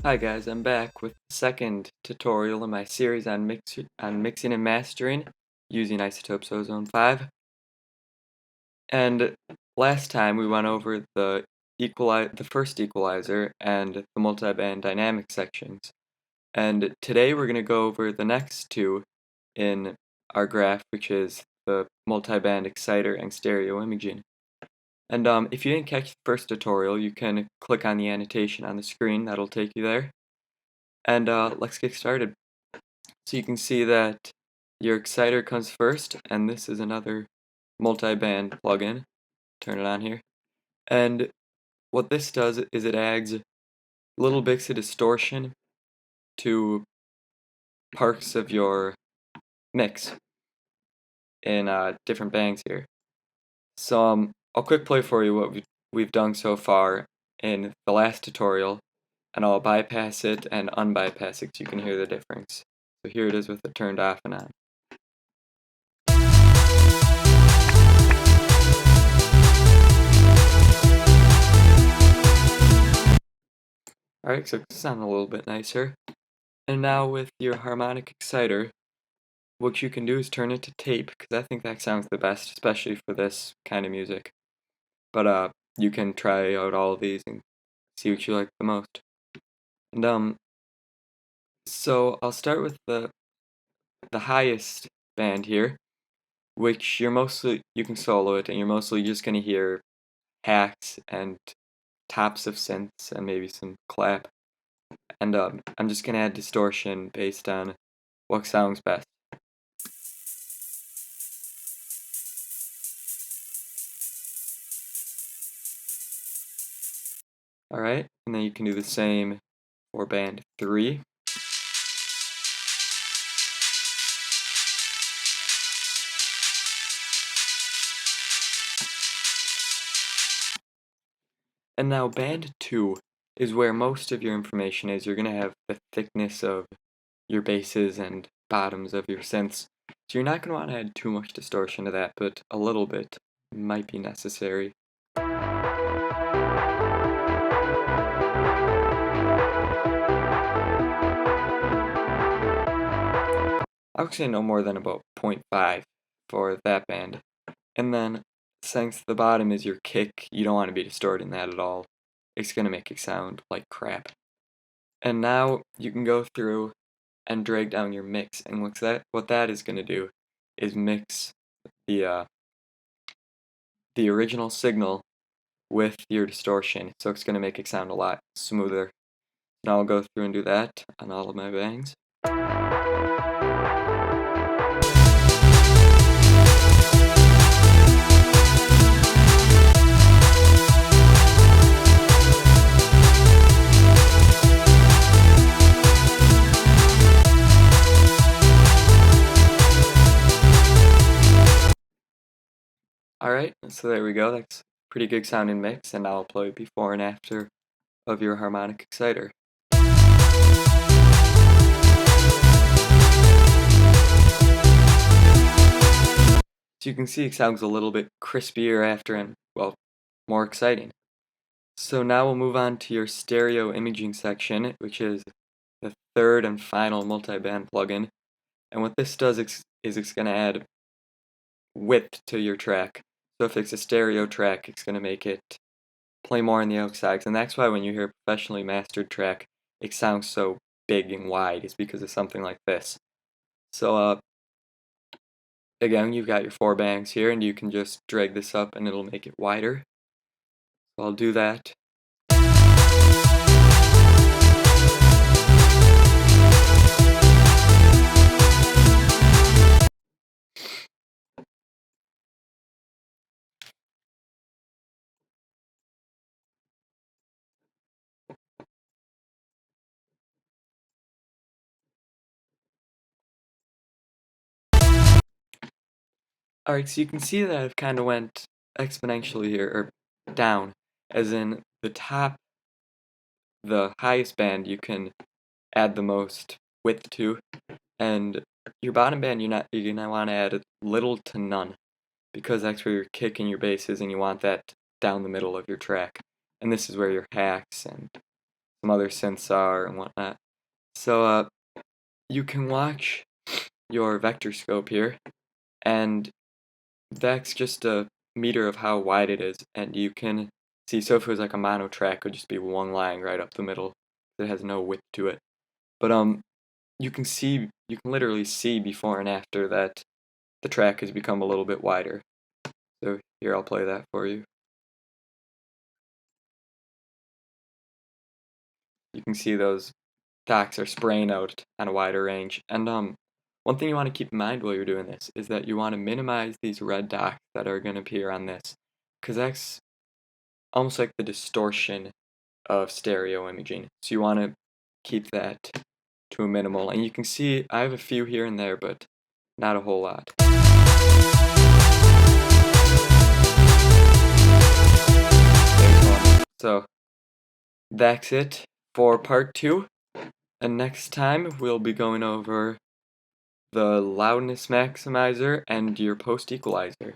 Hi guys, I'm back with the second tutorial in my series on mixing and mastering using Isotope Ozone 5. And last time we went over the first equalizer and the multiband dynamic sections. And today we're going to go over the next two in our graph, which is the multiband exciter and stereo imaging. And if you didn't catch the first tutorial, you can click on the annotation on the screen, that'll take you there. And let's get started. So you can see that your exciter comes first, and this is another multi-band plugin. Turn it on here. And what this does is it adds little bits of distortion to parts of your mix in different bangs here. So I'll quick play for you what we've done so far in the last tutorial, and I'll bypass it and unbypass it so you can hear the difference. So here it is with it turned off and on. Alright, so it sounds a little bit nicer. And now with your harmonic exciter, what you can do is turn it to tape, because I think that sounds the best, especially for this kind of music. But you can try out all of these and see what you like the most. And so I'll start with the highest band here, which you can solo it, and you're mostly just gonna hear hacks and tops of synths and maybe some clap. And I'm just gonna add distortion based on what sounds best. Alright, and then you can do the same for band 3. And now band 2 is where most of your information is. You're going to have the thickness of your basses and bottoms of your synths. So you're not going to want to add too much distortion to that, but a little bit might be necessary. I would say no more than about 0.5 for that band. And then, since the bottom is your kick, you don't want to be distorting that at all. It's going to make it sound like crap. And now you can go through and drag down your mix, and what that is going to do is mix the original signal with your distortion, so it's going to make it sound a lot smoother. Now I'll go through and do that on all of my bangs. Alright, so there we go, that's a pretty good sounding mix, and now I'll play before and after of your harmonic exciter. So you can see it sounds a little bit crispier after and, well, more exciting. So now we'll move on to your stereo imaging section, which is the third and final multi-band plugin. And what this does is it's going to add width to your track. So if it's a stereo track, it's going to make it play more on the outsides. And that's why when you hear a professionally mastered track, it sounds so big and wide. It's because of something like this. So again, you've got your 4 bangs here, and you can just drag this up and it'll make it wider. So I'll do that. Alright, so you can see that I've kind of went exponentially here, or down, as in the highest band you can add the most width to, and your bottom band you're gonna want to add little to none, because that's where your kick and your bass is, and you want that down the middle of your track. And this is where your hacks and some other synths are and whatnot. So you can watch your vector scope here, and that's just a meter of how wide it is, and you can see, so if it was like a mono track, it would just be one line right up the middle. It has no width to it. But you can literally see before and after that the track has become a little bit wider. So here, I'll play that for you. You can see those dots are spraying out on a wider range. And one thing you want to keep in mind while you're doing this is that you want to minimize these red dots that are going to appear on this, because that's almost like the distortion of stereo imaging. So you want to keep that to a minimal. And you can see I have a few here and there, but not a whole lot. So that's it for part 2. And next time we'll be going over the loudness maximizer and your post equalizer.